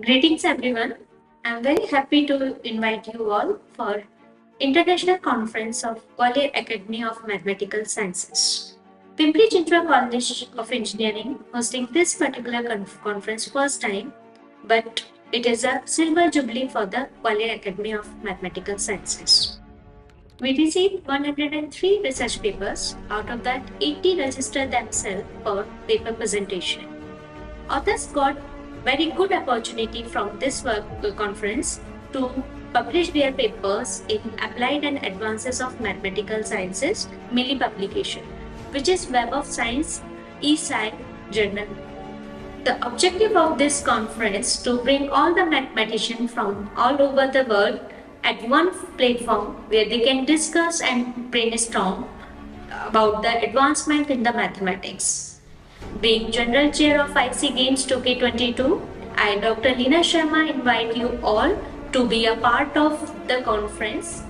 Greetings everyone. I am very happy to invite you all for International Conference of Gwalior Academy of Mathematical Sciences. Pimpri Chinchwad College of Engineering hosting this particular conference first time, but it is a silver jubilee for the Gwalior Academy of Mathematical Sciences. We received 103 research papers, out of that 80 registered themselves for paper presentation. Authors got very good opportunity from this conference to publish their papers in Applied and Advances of Mathematical Sciences Milli publication, which is Web of Science eSci journal. The objective of this conference to bring all the mathematicians from all over the world at one platform where they can discuss and brainstorm about the advancement in the mathematics. Being General Chair of ICGAMS-2K22, I, Dr. Leena Sharma, invite you all to be a part of the conference